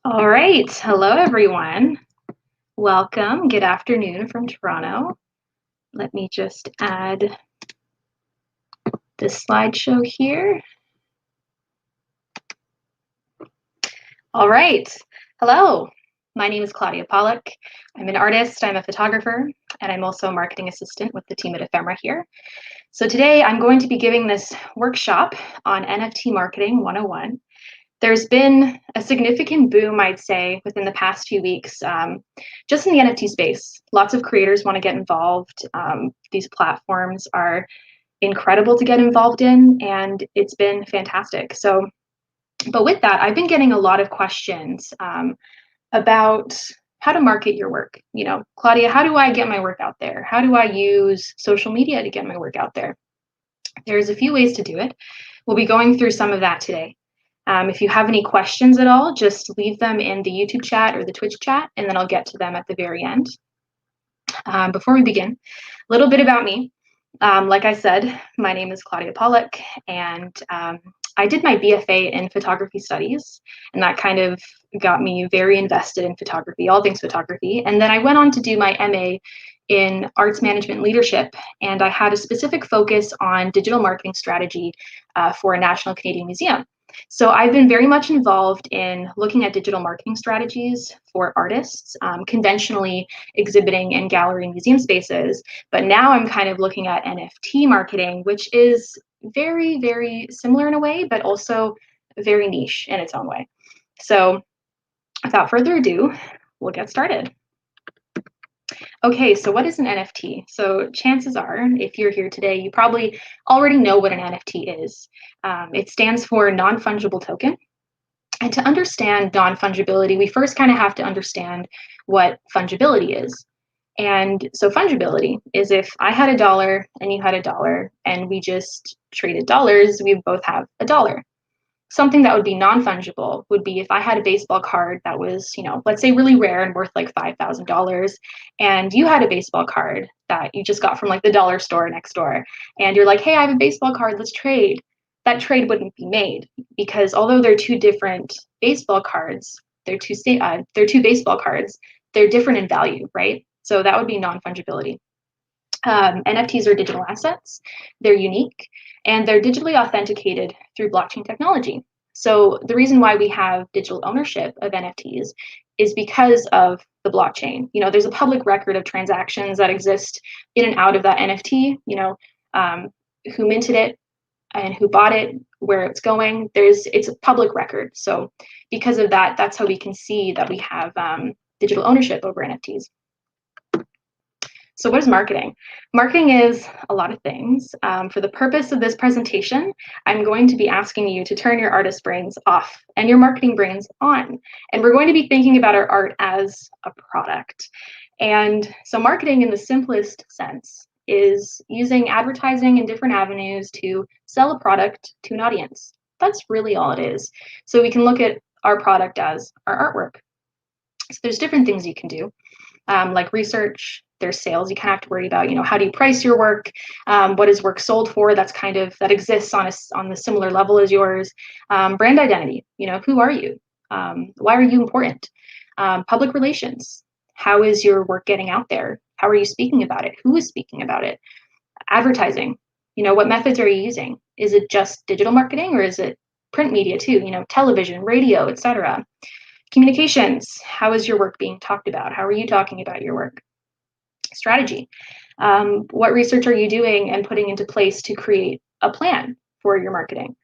All right. Hello, everyone. Welcome. Good afternoon from Toronto. Let me just add this slideshow here. All right. Hello. My name is Claudia Pollock. I'm an artist, I'm a photographer, and I'm also a marketing assistant with the team at Ephemera here. So today I'm going to be giving this workshop on NFT Marketing 101. There's been a significant boom, I'd say, within the past few weeks, just in the NFT space. Lots of creators want to get involved. These platforms are incredible to get involved in, and it's been fantastic. But with that, I've been getting a lot of questions about how to market your work. Claudia, how do I get my work out there? How do I use social media to get my work out there? There's a few ways to do it. We'll be going through some of that today. If you have any questions at all, just leave them in the YouTube chat or the Twitch chat, and then I'll get to them at the very end. Before we begin, a little bit about me. Like I said, my name is Claudia Pollock, and I did my BFA in photography studies, and that kind of got me very invested in photography, all things photography. And then I went on to do my MA in arts management leadership, and I had a specific focus on digital marketing strategy for a national Canadian museum. So I've been very much involved in looking at digital marketing strategies for artists, conventionally exhibiting in gallery and museum spaces. But now I'm kind of looking at NFT marketing, which is very, very similar in a way, but also very niche in its own way. So without further ado, we'll get started. Okay, so what is an NFT? So chances are, if you're here today, you probably already know what an NFT is. It stands for non-fungible token. And to understand non-fungibility, we first kind of have to understand what fungibility is. And so fungibility is if I had $1 and you had $1 and we just traded dollars, we both have $1. Something that would be non-fungible would be if I had a baseball card that was, let's say really rare and worth like $5,000, and you had a baseball card that you just got from like the dollar store next door, and you're like, hey, I have a baseball card, let's trade. That trade wouldn't be made because although they're two different baseball cards, they're two baseball cards, they're different in value, right? So that would be non-fungibility. NFTs are digital assets. They're unique, and they're digitally authenticated through blockchain technology. So the reason why we have digital ownership of NFTs is because of the blockchain. There's a public record of transactions that exist in and out of that NFT, who minted it and who bought it, where it's going. It's a public record. So because of that, that's how we can see that we have digital ownership over NFTs. So what is marketing? Marketing is a lot of things. For the purpose of this presentation, I'm going to be asking you to turn your artist brains off and your marketing brains on. And we're going to be thinking about our art as a product. And so marketing in the simplest sense is using advertising in different avenues to sell a product to an audience. That's really all it is. So we can look at our product as our artwork. So there's different things you can do, like research. There's sales. You kind of have to worry about, how do you price your work? What is work sold for? That exists on the similar level as yours. Brand identity. Who are you? Why are you important? Public relations. How is your work getting out there? How are you speaking about it? Who is speaking about it? Advertising. What methods are you using? Is it just digital marketing or is it print media too? Television, radio, etc. Communications. How is your work being talked about? How are you talking about your work? Strategy. What research are you doing and putting into place to create a plan for your marketing?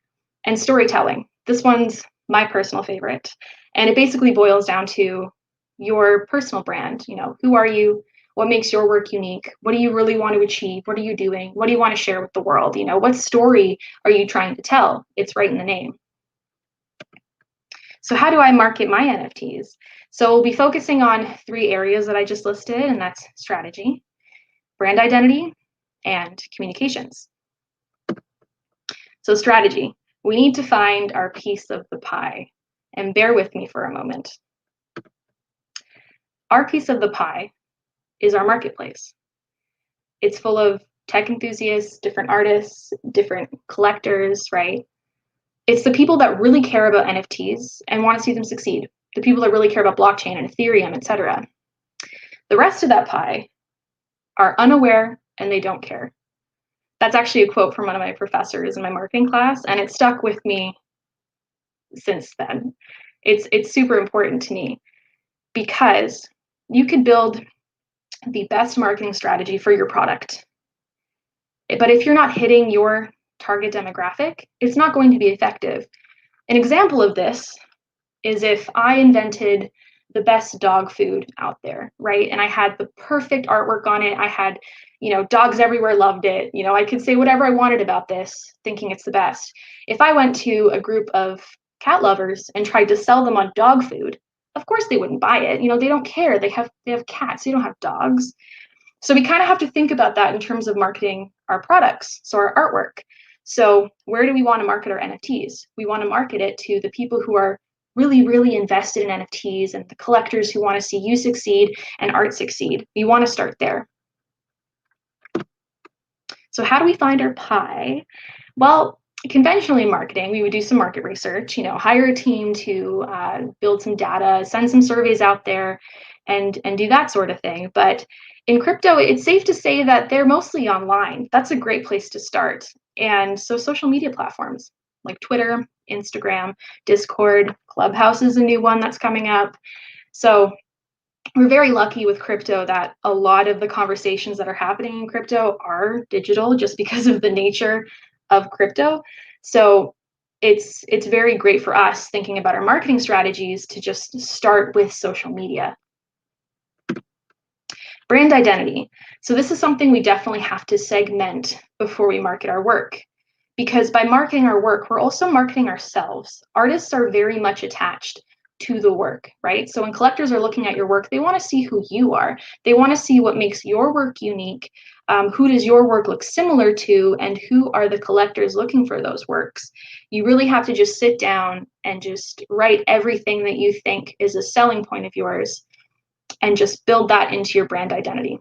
And storytelling. This one's my personal favorite. And it basically boils down to your personal brand. Who are you? What makes your work unique? What do you really want to achieve? What are you doing? What do you want to share with the world? What story are you trying to tell? It's right in the name. So how do I market my NFTs? So we'll be focusing on 3 areas that I just listed, and that's strategy, brand identity, and communications. So strategy, we need to find our piece of the pie, and bear with me for a moment. Our piece of the pie is our marketplace. It's full of tech enthusiasts, different artists, different collectors, right? It's the people that really care about NFTs and want to see them succeed. the people that really care about blockchain and Ethereum, etc. The rest of that pie are unaware and they don't care. That's actually a quote from one of my professors in my marketing class, and it stuck with me since then. It's super important to me because you could build the best marketing strategy for your product, but if you're not hitting your target demographic, it's not going to be effective. An example of this is if I invented the best dog food out there, right? And I had the perfect artwork on it. I had, dogs everywhere loved it. I could say whatever I wanted about this, thinking it's the best. If I went to a group of cat lovers and tried to sell them on dog food, of course they wouldn't buy it. They don't care. They have cats. They don't have dogs. So we kind of have to think about that in terms of marketing our products, so our artwork. So where do we want to market our NFTs? We want to market it to the people who are really, really invested in NFTs and the collectors who want to see you succeed and art succeed. We want to start there. So how do we find our pie? Well, conventionally in marketing, we would do some market research, hire a team to build some data, send some surveys out there, and do that sort of thing. But in crypto, it's safe to say that they're mostly online. That's a great place to start. And so social media platforms like Twitter, Instagram, Discord, Clubhouse is a new one that's coming up. So we're very lucky with crypto that a lot of the conversations that are happening in crypto are digital just because of the nature of crypto. So it's very great for us thinking about our marketing strategies to just start with social media. Brand identity. So this is something we definitely have to segment before we market our work, because by marketing our work, we're also marketing ourselves. Artists are very much attached to the work, right? So when collectors are looking at your work, they want to see who you are. They want to see what makes your work unique. Who does your work look similar to, and who are the collectors looking for those works? You really have to just sit down and just write everything that you think is a selling point of yours and just build that into your brand identity.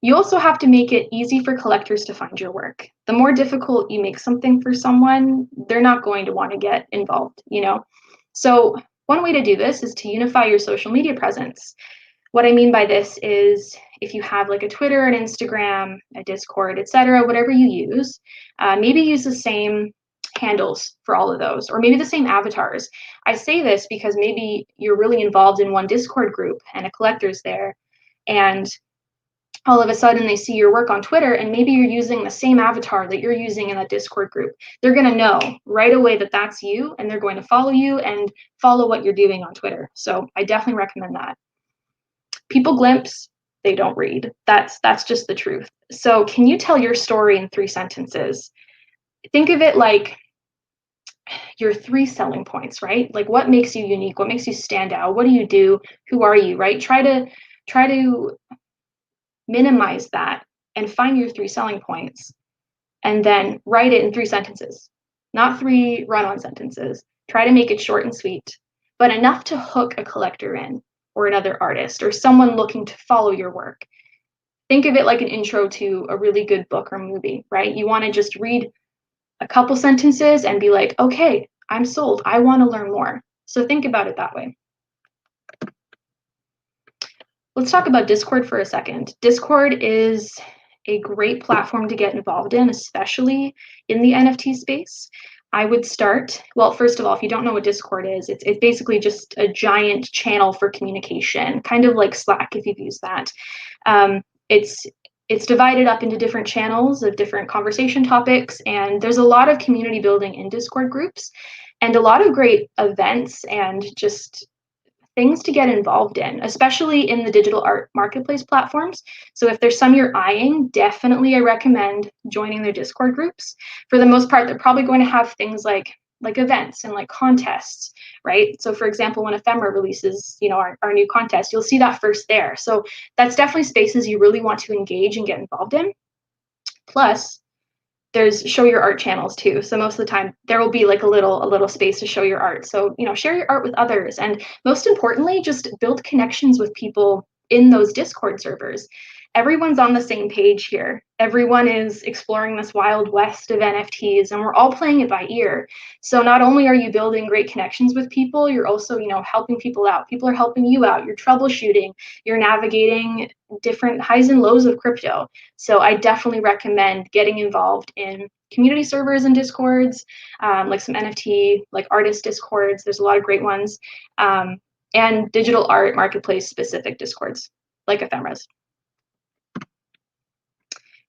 You also have to make it easy for collectors to find your work. The more difficult you make something for someone, they're not going to want to get involved, So one way to do this is to unify your social media presence. What I mean by this is if you have like a Twitter, an Instagram, a Discord, etc., whatever you use, maybe use the same handles for all of those, or maybe the same avatars. I say this because maybe you're really involved in one Discord group and a collector's there, and all of a sudden they see your work on Twitter and maybe you're using the same avatar that you're using in that Discord group. They're going to know right away that that's you, and they're going to follow you and follow what you're doing on Twitter. So I definitely recommend that. People glimpse, they don't read. That's just the truth. So can you tell your story in 3 sentences? Think of it like your 3 selling points, right? Like what makes you unique? What makes you stand out? What do you do? Who are you, right? Try to minimize that and find your 3 selling points and then write it in 3 sentences, not 3 run-on sentences. Try to make it short and sweet, but enough to hook a collector in, or another artist, or someone looking to follow your work. Think of it like an intro to a really good book or movie, right? You want to just read a couple sentences and be like, okay, I'm sold. I want to learn more. So think about it that way. Let's talk about Discord for a second. Discord is a great platform to get involved in, especially in the NFT space. I would start, well, first of all, if you don't know what Discord is, it's basically just a giant channel for communication, kind of like Slack if you've used that. It's divided up into different channels of different conversation topics, and there's a lot of community building in Discord groups and a lot of great events and just things to get involved in, especially in the digital art marketplace platforms. So if there's some you're eyeing, definitely I recommend joining their Discord groups. For the most part, they're probably going to have things like events and like contests, right? So for example, when Ephemera releases, our new contest, you'll see that first there. So that's definitely spaces you really want to engage and get involved in. Plus, there's show your art channels too. So most of the time there will be like a little space to show your art. So, share your art with others. And most importantly, just build connections with people in those Discord servers. Everyone's on the same page here. Everyone is exploring this wild west of NFTs, and we're all playing it by ear. So not only are you building great connections with people, you're also, helping people out. People are helping you out. You're troubleshooting. You're navigating different highs and lows of crypto. So I definitely recommend getting involved in community servers and discords, like some NFT, like artist discords. There's a lot of great ones, and digital art marketplace specific discords, like Ephemera's.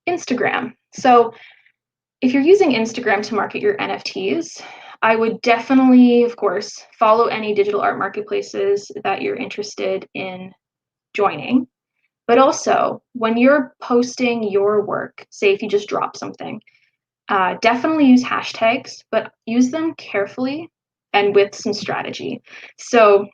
Instagram. So if you're using Instagram to market your NFTs, I would definitely, of course, follow any digital art marketplaces that you're interested in joining. But also, when you're posting your work, say if you just drop something, definitely use hashtags, but use them carefully and with some strategy. So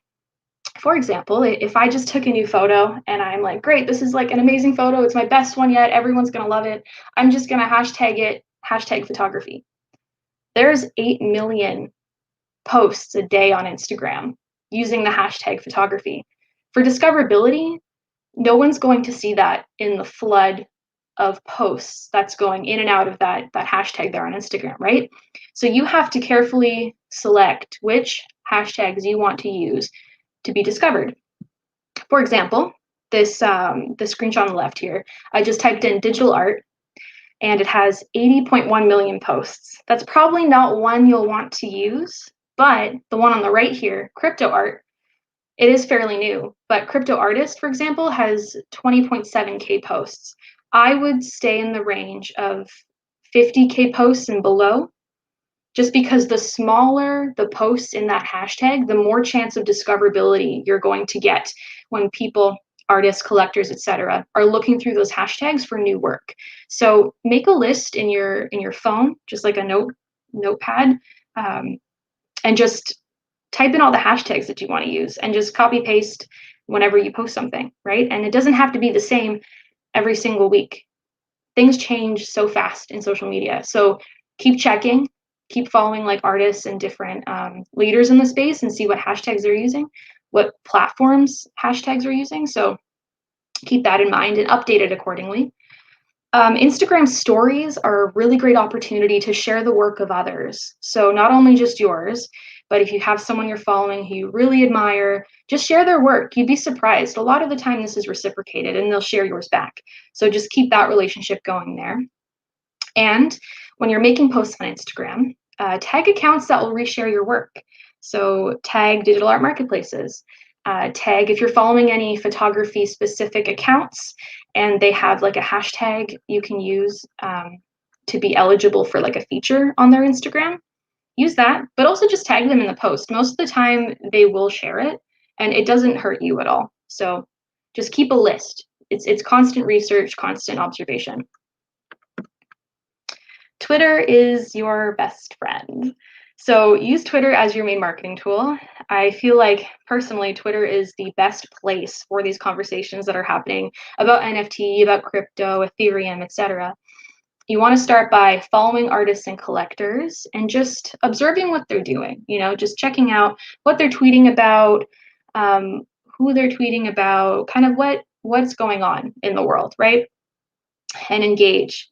for example, if I just took a new photo and I'm like, great, this is like an amazing photo, it's my best one yet, everyone's gonna love it, I'm just gonna hashtag it, hashtag photography. There's 8 million posts a day on Instagram using the hashtag photography. For discoverability, no one's going to see that in the flood of posts that's going in and out of that hashtag there on Instagram, right? So you have to carefully select which hashtags you want to use to be discovered. For example, the screenshot on the left here, I just typed in digital art and it has 80.1 million posts. That's probably not one you'll want to use, but the one on the right here, crypto art, it is fairly new, but crypto artist, for example, has 20.7K posts. I would stay in the range of 50K posts and below, just because the smaller the posts in that hashtag, the more chance of discoverability you're going to get when people, artists, collectors, etc., are looking through those hashtags for new work. So make a list in your phone, just like a notepad, and just type in all the hashtags that you want to use and just copy paste whenever you post something, right? And it doesn't have to be the same every single week. Things change so fast in social media. So keep checking, keep following like artists and different leaders in the space and see what hashtags they're using, what platforms hashtags are using. So keep that in mind and update it accordingly. Instagram stories are a really great opportunity to share the work of others. So not only just yours, but if you have someone you're following who you really admire, just share their work. You'd be surprised. A lot of the time this is reciprocated and they'll share yours back. So just keep that relationship going there. And when you're making posts on Instagram, tag accounts that will reshare your work. So tag digital art marketplaces. Tag if you're following any photography specific accounts and they have like a hashtag you can use to be eligible for like a feature on their Instagram. Use that, but also just tag them in the post. Most of the time they will share it and it doesn't hurt you at all. So just keep a list. It's constant research, constant observation. Twitter is your best friend. So use Twitter as your main marketing tool. I feel like personally, Twitter is the best place for these conversations that are happening about NFT, about crypto, Ethereum, etc. You want to start by following artists and collectors and just observing what they're doing, just checking out what they're tweeting about, who they're tweeting about, kind of what's going on in the world, right? And engage.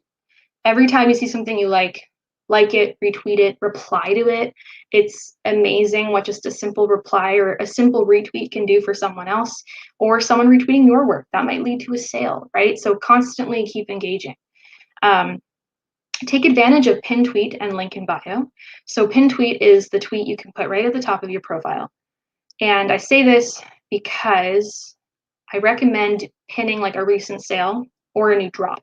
Every time you see something you like it, retweet it, reply to it. It's amazing what just a simple reply or a simple retweet can do for someone else or someone retweeting your work. That might lead to a sale, right? So constantly keep engaging. Take advantage of pin tweet and link in bio. So pin tweet is the tweet you can put right at the top of your profile. And I say this because I recommend pinning like a recent sale or a new drop.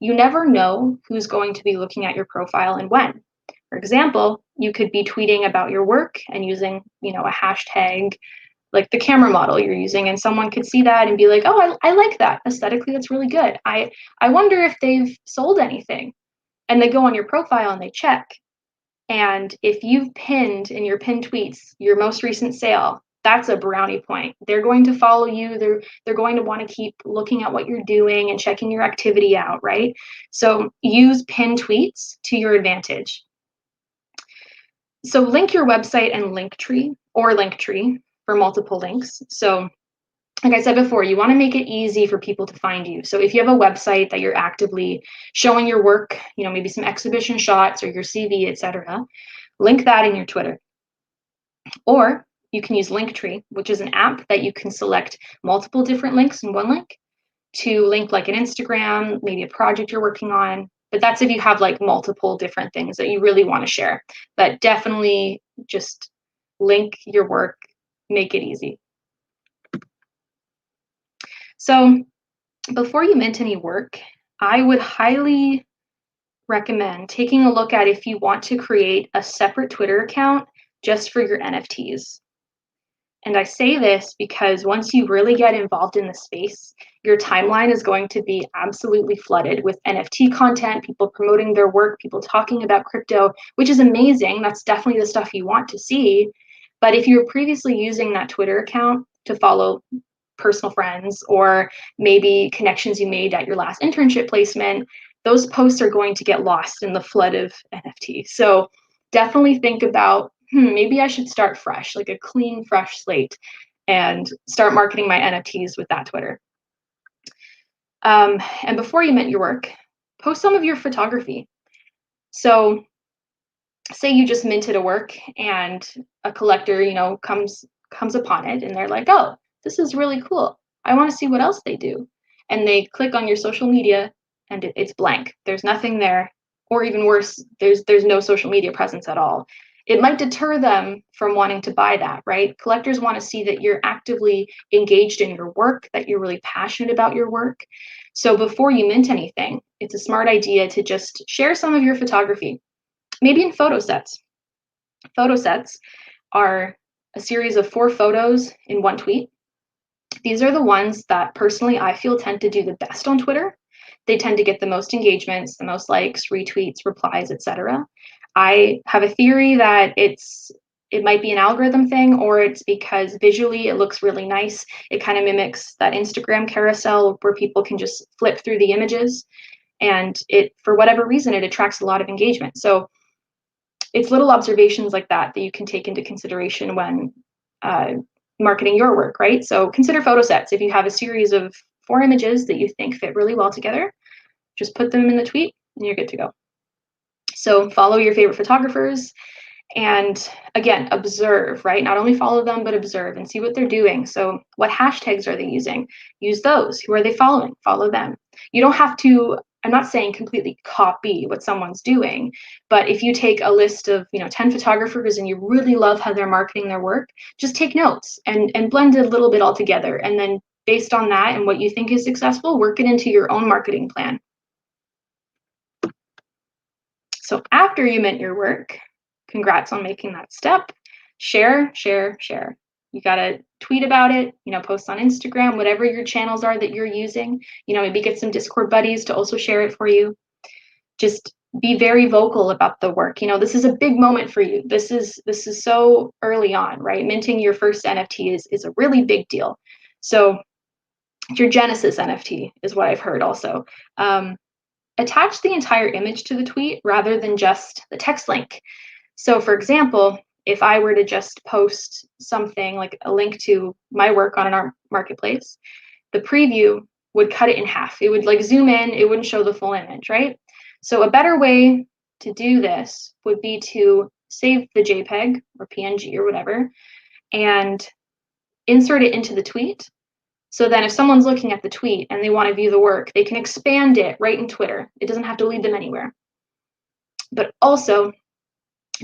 You never know who's going to be looking at your profile and when. For example, you could be tweeting about your work and using, a hashtag like the camera model you're using, and someone could see that and be like, oh, I like that. Aesthetically, that's really good. I wonder if they've sold anything. And they go on your profile and they check. And if you've pinned in your pinned tweets your most recent sale, that's a brownie point. They're going to follow you. They're going to want to keep looking at what you're doing and checking your activity out, right? So use pinned tweets to your advantage. So link your website and Linktree or Linktree for multiple links. So like I said before, you want to make it easy for people to find you. So if you have a website that you're actively showing your work, maybe some exhibition shots or your CV, etc., link that in your Twitter. Or you can use Linktree, which is an app that you can select multiple different links in one link to link like an Instagram, maybe a project you're working on. But that's if you have like multiple different things that you really want to share. But definitely just link your work, make it easy. So before you mint any work, I would highly recommend taking a look at if you want to create a separate Twitter account just for your NFTs. And I say this because once you really get involved in the space, your timeline is going to be absolutely flooded with NFT content, people promoting their work, people talking about crypto, which is amazing. That's definitely the stuff you want to see. But if you were previously using that Twitter account to follow personal friends or maybe connections you made at your last internship placement, those posts are going to get lost in the flood of NFTs. So definitely think about, maybe I should start fresh, like a clean, fresh slate, and start marketing my NFTs with that Twitter. And before you mint your work, post some of your photography. So say you just minted a work and a collector, comes upon it and they're like, oh, this is really cool. I want to see what else they do. And they click on your social media and it's blank. There's nothing there. Or even worse, there's no social media presence at all. It might deter them from wanting to buy that, right? Collectors want to see that you're actively engaged in your work, that you're really passionate about your work. So before you mint anything, it's a smart idea to just share some of your photography, maybe in photo sets. Photo sets are a series of 4 photos in one tweet. These are the ones that personally I feel tend to do the best on Twitter. They tend to get the most engagements, the most likes, retweets, replies, etc. I have a theory that it might be an algorithm thing, or it's because visually it looks really nice. It kind of mimics that Instagram carousel where people can just flip through the images, and it, for whatever reason, it attracts a lot of engagement. So it's little observations like that that you can take into consideration when marketing your work, right? So consider photo sets. If you have a series of 4 images that you think fit really well together, just put them in the tweet and you're good to go. So follow your favorite photographers and again, observe, right? Not only follow them, but observe and see what they're doing. So what hashtags are they using? Use those. Who are they following? Follow them. You don't have to, I'm not saying completely copy what someone's doing, but if you take a list of 10 photographers and you really love how they're marketing their work, just take notes and blend it a little bit all together. And then based on that and what you think is successful, work it into your own marketing plan. So after you mint your work, congrats on making that step. Share, share, share. You got to tweet about it, post on Instagram, whatever your channels are that you're using, maybe get some Discord buddies to also share it for you. Just be very vocal about the work. This is a big moment for you. This is so early on, right? Minting your first NFT is a really big deal. So your Genesis NFT is what I've heard also. Attach the entire image to the tweet rather than just the text link. So for example, if I were to just post something like a link to my work on an art marketplace, the preview would cut it in half. It would like zoom in, it wouldn't show the full image, right? So a better way to do this would be to save the JPEG or PNG or whatever and insert it into the tweet. So then if someone's looking at the tweet and they want to view the work, they can expand it right in Twitter. It doesn't have to lead them anywhere. But also,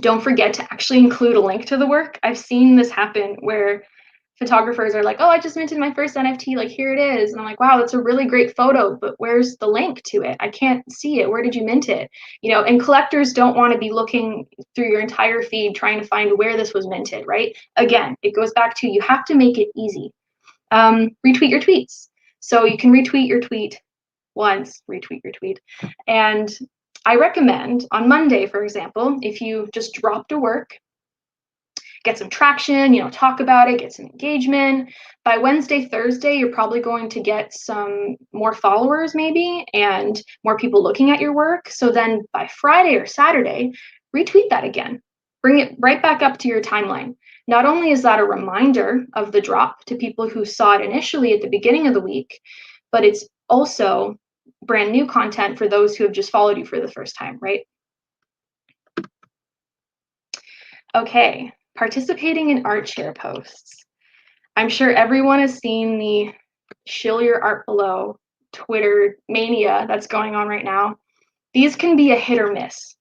don't forget to actually include a link to the work. I've seen this happen where photographers are like, oh, I just minted my first NFT, like here it is. And I'm like, wow, that's a really great photo, but where's the link to it? I can't see it. Where did you mint it? And collectors don't want to be looking through your entire feed trying to find where this was minted, right? Again, it goes back to you have to make it easy. Retweet your tweets. So you can retweet your tweet once, retweet your tweet. And I recommend on Monday, for example, if you just dropped a work, get some traction, talk about it, get some engagement. By Wednesday, Thursday, you're probably going to get some more followers maybe and more people looking at your work. So then by Friday or Saturday, retweet that again. bring it right back up to your timeline. Not only is that a reminder of the drop to people who saw it initially at the beginning of the week, but it's also brand new content for those who have just followed you for the first time, right? Okay, participating in art share posts. I'm sure everyone has seen the shill your art below Twitter mania that's going on right now. These can be a hit or miss.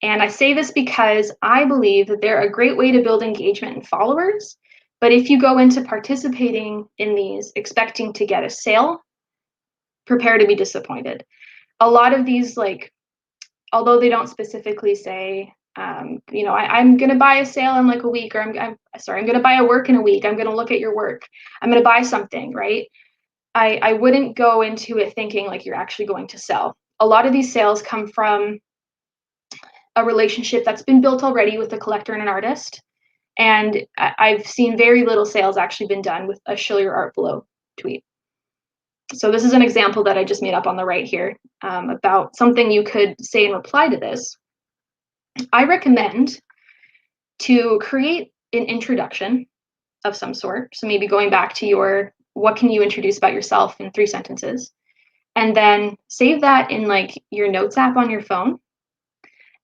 And I say this because I believe that they're a great way to build engagement and followers. But if you go into participating in these expecting to get a sale, prepare to be disappointed. A lot of these, like, although they don't specifically say, I'm going to buy a sale in like a week, or I'm going to buy a work in a week. I'm going to look at your work. I'm going to buy something, right? I wouldn't go into it thinking like you're actually going to sell. A lot of these sales come from a relationship that's been built already with a collector and an artist. And I've seen very little sales actually been done with a shill your art below tweet. So this is an example that I just made up on the right here about something you could say in reply to this. I recommend to create an introduction of some sort. So maybe going back to your, what can you introduce about yourself in 3 sentences? And then save that in like your notes app on your phone.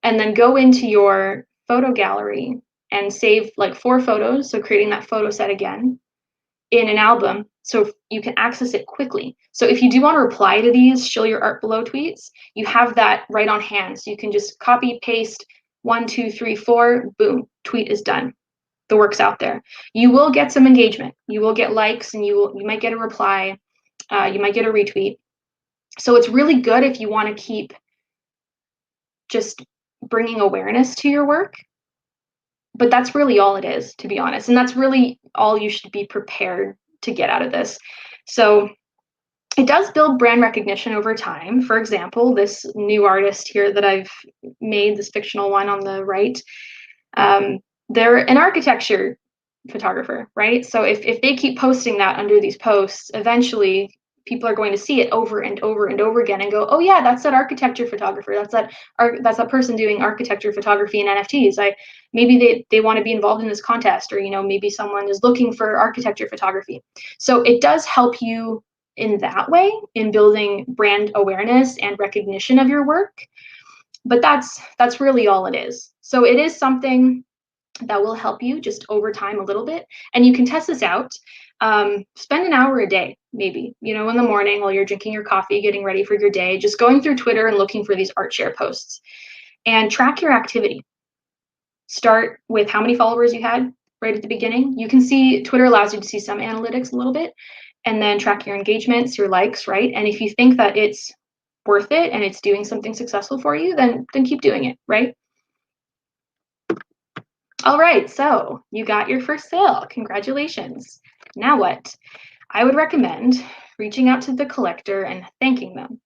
And then go into your photo gallery and save like 4 photos. So creating that photo set again in an album so you can access it quickly. So if you do want to reply to these shill your art below tweets, you have that right on hand. So you can just copy, paste 1, 2, 3, 4, boom, tweet is done. The work's out there. You will get some engagement. You will get likes, and you might get a reply. You might get a retweet. So it's really good if you want to keep just bringing awareness to your work. But that's really all it is, to be honest. And that's really all you should be prepared to get out of this. So it does build brand recognition over time. For example, this new artist here that I've made, this fictional one on the right, they're an architecture photographer, right? So if they keep posting that under these posts, eventually people are going to see it over and over and over again and go, oh yeah, that's that architecture photographer. That's that person doing architecture photography and NFTs. Maybe they want to be involved in this contest, or maybe someone is looking for architecture photography. So it does help you in that way in building brand awareness and recognition of your work. But that's really all it is. So it is something that will help you just over time a little bit. And you can test this out. Spend an hour a day, maybe, in the morning while you're drinking your coffee, getting ready for your day, just going through Twitter and looking for these art share posts, and track your activity. Start with how many followers you had right at the beginning. You can see, Twitter allows you to see some analytics a little bit, and then track your engagements, your likes, right? And if you think that it's worth it and it's doing something successful for you, then keep doing it, right? All right, so you got your first sale. Congratulations. Now what? I would recommend reaching out to the collector and thanking them.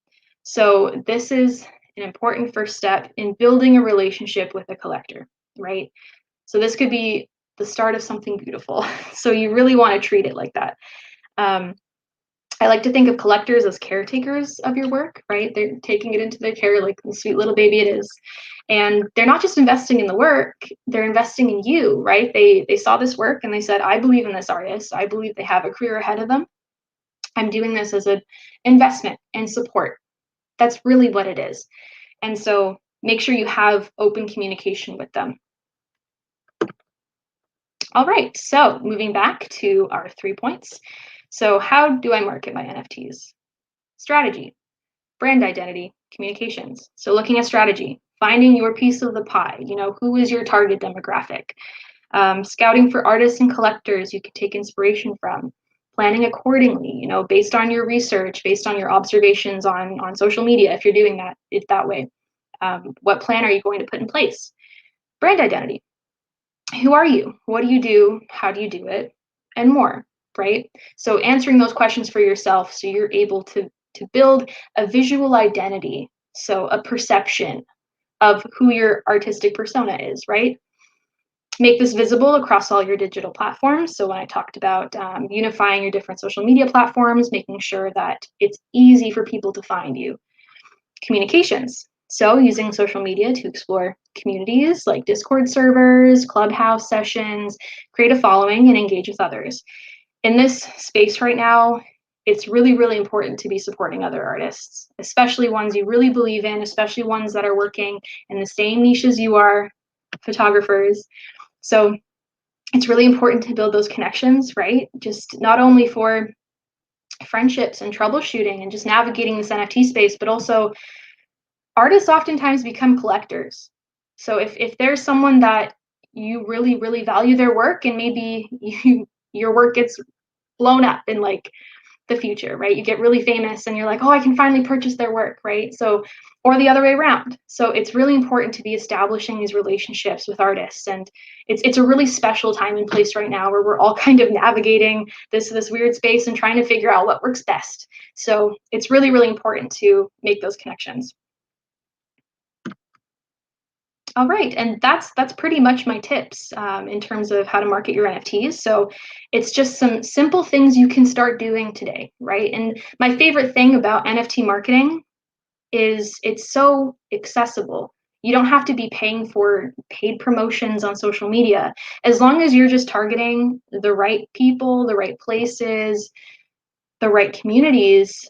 So this is an important first step in building a relationship with a collector, right? So this could be the start of something beautiful. So you really want to treat it like that. I like to think of collectors as caretakers of your work, right? They're taking it into their care like the sweet little baby it is. And they're not just investing in the work, they're investing in you, right? They saw this work and they said, I believe in this artist. I believe they have a career ahead of them. I'm doing this as an investment and support. That's really what it is. And so make sure you have open communication with them. All right, so moving back to our 3 points. So how do I market my NFTs? Strategy, brand identity, communications. So looking at strategy, finding your piece of the pie, who is your target demographic? Scouting for artists and collectors you could take inspiration from. Planning accordingly, based on your research, based on your observations on social media, if you're doing it that way. What plan are you going to put in place? Brand identity. Who are you? What do you do? How do you do it? And more, right? So answering those questions for yourself so you're able to build a visual identity, so a perception of who your artistic persona is, right? Make this visible across all your digital platforms. So when I talked about unifying your different social media platforms, making sure that it's easy for people to find you. Communications. So using social media to explore communities like Discord servers, Clubhouse sessions, create a following, and engage with others. In this space right now, it's really, really important to be supporting other artists, especially ones you really believe in, especially ones that are working in the same niche as you are, photographers. So it's really important to build those connections, right? Just not only for friendships and troubleshooting and just navigating this NFT space, but also artists oftentimes become collectors. So if there's someone that you really, really value their work, and maybe your work gets blown up in like the future, right? You get really famous and you're like, oh, I can finally purchase their work, right? So, or the other way around. So it's really important to be establishing these relationships with artists. And it's a really special time and place right now where we're all kind of navigating this weird space and trying to figure out what works best. So it's really, really important to make those connections. All right, and that's pretty much my tips in terms of how to market your NFTs. So it's just some simple things you can start doing today, right? And my favorite thing about NFT marketing is it's so accessible. You don't have to be paying for paid promotions on social media. As long as you're just targeting the right people, the right places, the right communities,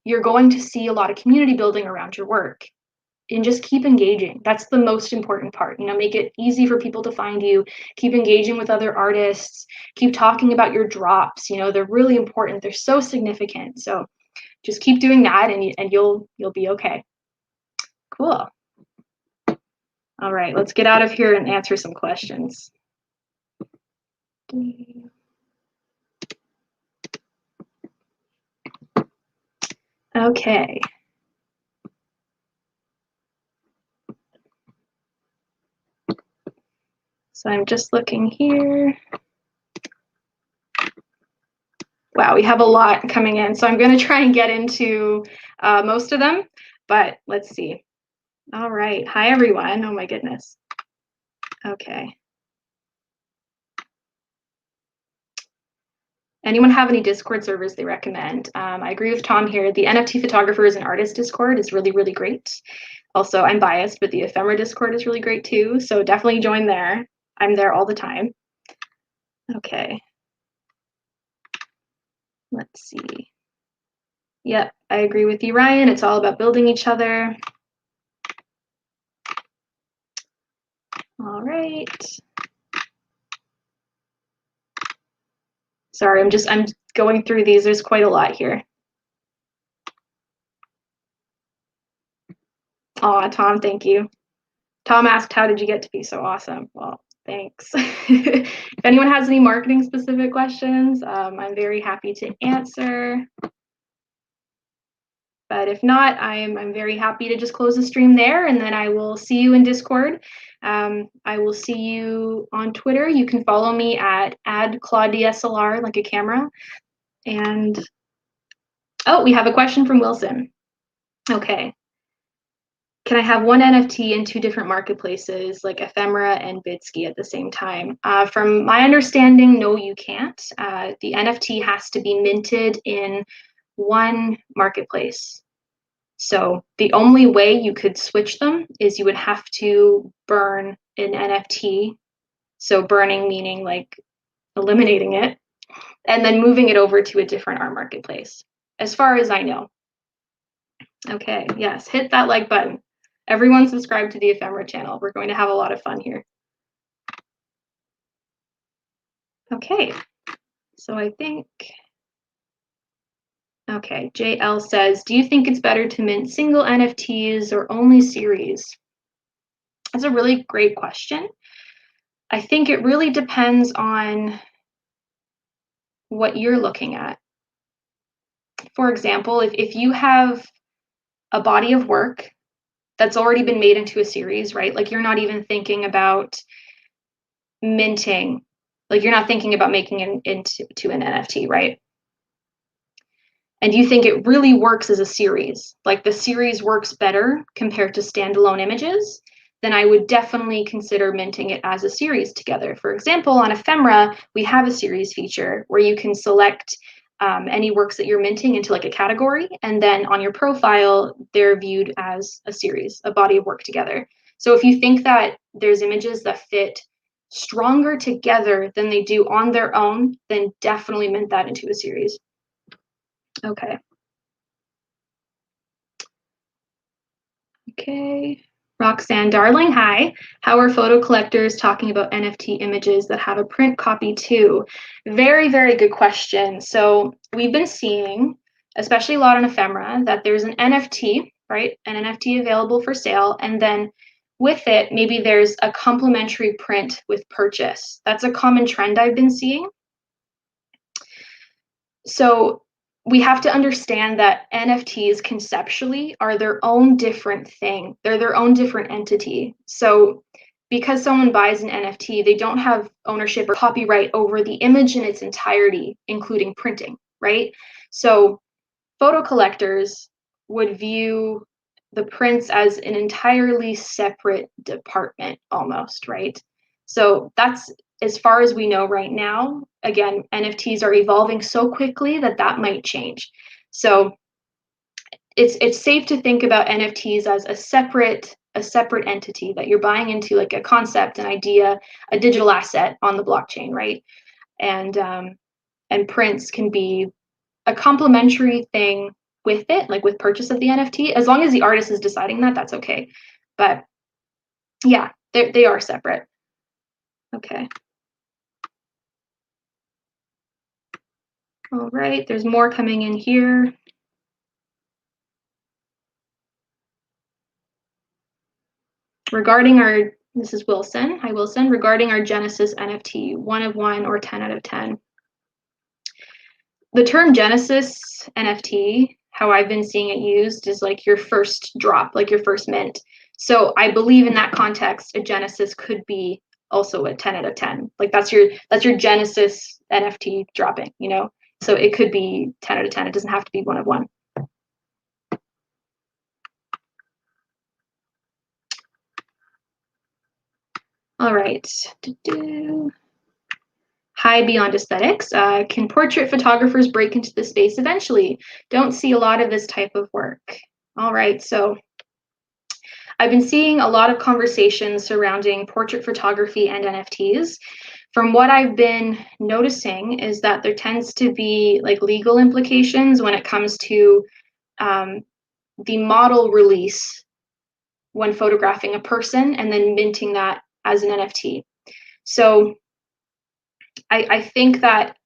you're going to see a lot of community building around your work. And just keep engaging. That's the most important part. Make it easy for people to find you. Keep engaging with other artists. Keep talking about your drops. They're really important. They're so significant. So just keep doing that, and you'll be okay. Cool. All right, let's get out of here and answer some questions. Okay. So I'm just looking here. Wow, we have a lot coming in. So I'm going to try and get into most of them, but let's see. All right. Hi, everyone. Oh, my goodness. Okay. Anyone have any Discord servers they recommend? I agree with Tom here. The NFT Photographers and Artists Discord is really, really great. Also, I'm biased, but the Ephemera Discord is really great too. So definitely join there. I'm there all the time. Okay. Let's see. Yep, I agree with you, Ryan. It's all about building each other. All right. Sorry, I'm going through these. There's quite a lot here. Aw, Tom, thank you. Tom asked, how did you get to be so awesome? Well, thanks. If anyone has any marketing specific questions, I'm very happy to answer. But if not, I'm very happy to just close the stream there, and then I will see you in Discord. I will see you on Twitter. You can follow me at @ClaudeDSLR, like a camera. And oh, we have a question from Wilson. Okay. Can I have one NFT in two different marketplaces, like Ephemera and Bitsky, at the same time? From my understanding, no, you can't. The NFT has to be minted in one marketplace. So the only way you could switch them is you would have to burn an NFT. So burning meaning like eliminating it, and then moving it over to a different art marketplace, as far as I know. Okay, yes, hit that like button. Everyone subscribe to the Ephemera channel. We're going to have a lot of fun here. Okay, so I think, okay, JL says, do you think it's better to mint single NFTs or only series? That's a really great question. I think it really depends on what you're looking at. For example, if you have a body of work that's already been made into a series, right? Like you're not even thinking about minting, like you're not thinking about making it into an NFT, right? And you think it really works as a series, like the series works better compared to standalone images, then I would definitely consider minting it as a series together. For example, on Ephemera, we have a series feature where you can select any works that you're minting into like a category, and then on your profile, they're viewed as a series, a body of work together. So if you think that there's images that fit stronger together than they do on their own, then definitely mint that into a series. Okay. Okay. Roxanne Darling, hi. How are photo collectors talking about NFT images that have a print copy too? Very, very good question. So we've been seeing, especially a lot on ephemera, that there's an NFT, right? An NFT available for sale. And then with it, maybe there's a complimentary print with purchase. That's a common trend I've been seeing. So we have to understand that NFTs conceptually are their own different thing. They're their own different entity. So because someone buys an NFT, they don't have ownership or copyright over the image in its entirety, including printing, right? So photo collectors would view the prints as an entirely separate department almost, right? So that's as far as we know right now. Again, NFTs are evolving so quickly that that might change. So it's safe to think about NFTs as a separate entity that you're buying into, like a concept, an idea, a digital asset on the blockchain, right? And prints can be a complementary thing with it, like with purchase of the NFT, as long as the artist is deciding that, that's okay. But yeah, they are separate. Okay. All right, there's more coming in here. Regarding our, this is Wilson. Hi, Wilson. Regarding our Genesis NFT, 1 of 1 or 10 out of 10. The term Genesis NFT, how I've been seeing it used, is like your first drop, like your first mint. So I believe in that context, a Genesis could be also a 10 out of 10. Like that's your Genesis NFT dropping, you know? So it could be 10 out of 10. It doesn't have to be 1 of 1. All right. Hi, Beyond Aesthetics. Can portrait photographers break into the space eventually? Don't see a lot of this type of work. All right, so I've been seeing a lot of conversations surrounding portrait photography and NFTs. From what I've been noticing is that there tends to be like legal implications when it comes to the model release when photographing a person and then minting that as an NFT. So I think that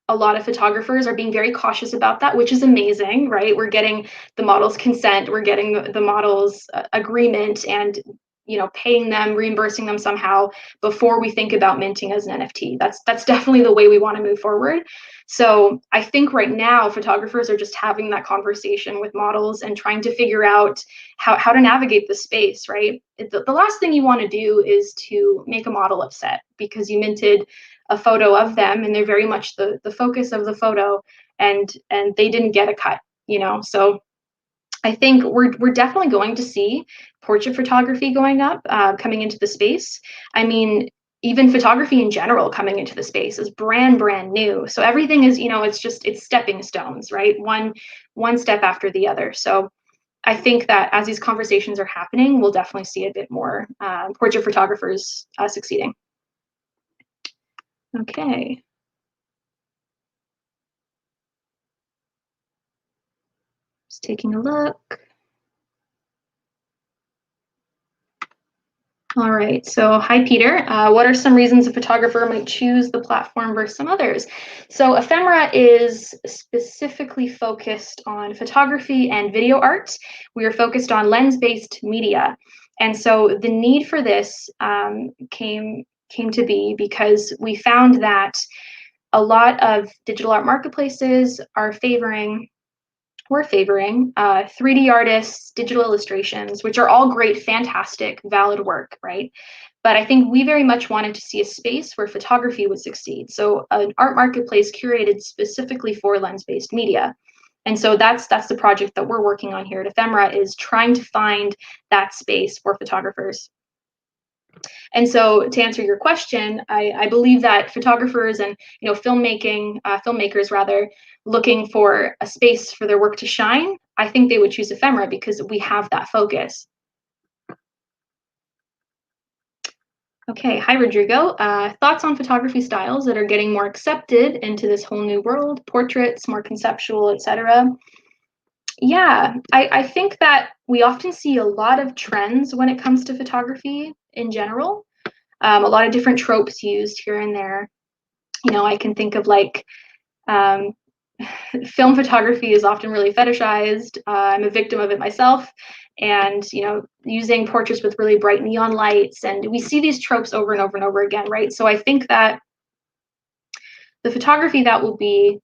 a lot of photographers are being very cautious about that, which is amazing, right? We're getting the model's consent, we're getting the model's agreement, and paying them, reimbursing them somehow before we think about minting as an NFT. That's definitely the way we want to move forward. So I think right now photographers are just having that conversation with models and trying to figure out how to navigate the space, right? The last thing you want to do is to make a model upset because you minted a photo of them and they're very much the focus of the photo, and they didn't get a cut, so I think we're definitely going to see portrait photography going up, coming into the space. I mean, even photography in general coming into the space is brand new. So everything is, it's stepping stones, right? One step after the other. So I think that as these conversations are happening, we'll definitely see a bit more portrait photographers succeeding. Okay. Just taking a look. All right, so hi, Peter. What are some reasons a photographer might choose the platform versus some others? So ephemera is specifically focused on photography and video art. We are focused on lens-based media. And so the need for this came to be because we found that a lot of digital art marketplaces are we're favoring 3D artists, digital illustrations, which are all great, fantastic, valid work, right? But I think we very much wanted to see a space where photography would succeed. So an art marketplace curated specifically for lens-based media. And so that's the project that we're working on here at Ephemera, is trying to find that space for photographers. And so to answer your question, I believe that photographers and filmmakers rather, looking for a space for their work to shine, I think they would choose ephemera because we have that focus. Okay, hi Rodrigo. Thoughts on photography styles that are getting more accepted into this whole new world, portraits, more conceptual, etc. Yeah, I think that we often see a lot of trends when it comes to photography in general. A lot of different tropes used here and there. I can think of like um, film photography is often really fetishized. I'm a victim of it myself. And, using portraits with really bright neon lights. And we see these tropes over and over and over again, right? So I think that the photography that will be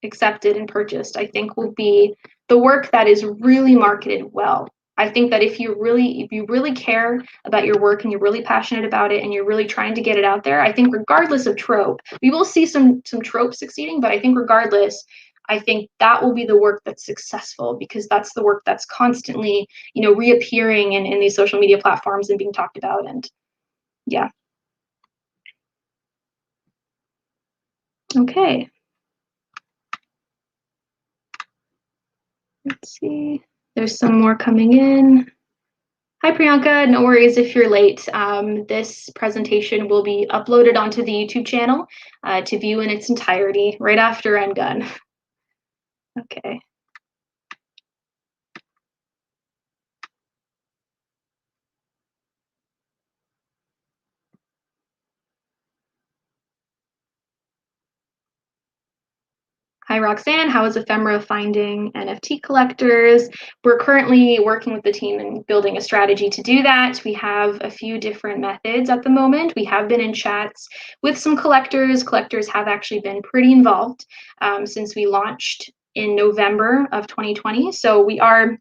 accepted and purchased, I think will be the work that is really marketed well. I think that if you really care about your work and you're really passionate about it and you're really trying to get it out there, I think regardless of trope, we will see some tropes succeeding, but I think regardless, I think that will be the work that's successful because that's the work that's constantly, reappearing in these social media platforms and being talked about. And yeah. Okay. Let's see. There's some more coming in. Hi, Priyanka. No worries if you're late. This presentation will be uploaded onto the YouTube channel to view in its entirety right after I'm done. Okay. Hi, Roxanne. How is Ephemera finding NFT collectors? We're currently working with the team and building a strategy to do that. We have a few different methods at the moment. We have been in chats with some collectors. Collectors have actually been pretty involved since we launched in November of 2020. So we are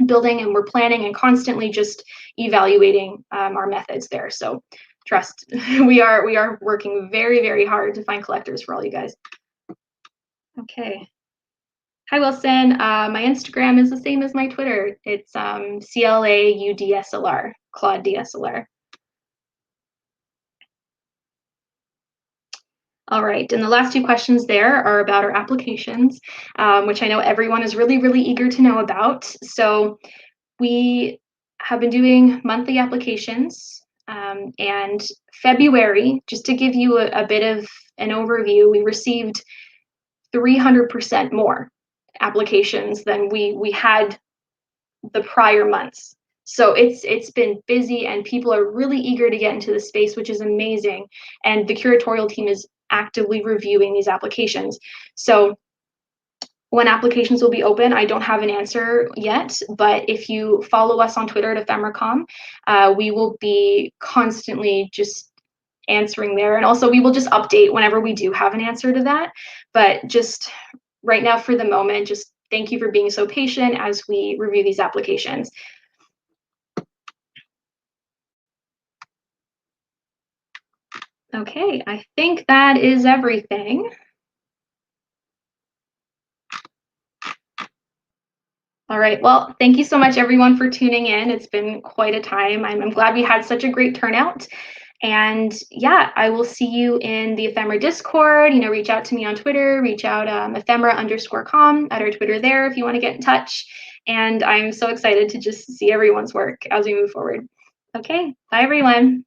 building and we're planning and constantly just evaluating our methods there. So trust, we are working very, very hard to find collectors for all you guys. Okay. Hi, Wilson. My Instagram is the same as my Twitter. It's CLAUDSLR, Claude DSLR. All right, and the last two questions there are about our applications, which I know everyone is really, really eager to know about. So we have been doing monthly applications, and February, just to give you a bit of an overview, we received 300% more applications than we had the prior months. So it's been busy and people are really eager to get into the space, which is amazing. And the curatorial team is actively reviewing these applications. So when applications will be open, I don't have an answer yet, but if you follow us on Twitter at EphemeraCom, we will be constantly just answering there. And also we will just update whenever we do have an answer to that. But just right now for the moment, just thank you for being so patient as we review these applications. Okay, I think that is everything. All right, well, thank you so much everyone for tuning in. It's been quite a time. I'm glad we had such a great turnout. And yeah, I will see you in the Ephemera Discord. Reach out to me on Twitter, reach out ephemera_com at our Twitter there if you want to get in touch. And I'm so excited to just see everyone's work as we move forward. Okay, bye everyone.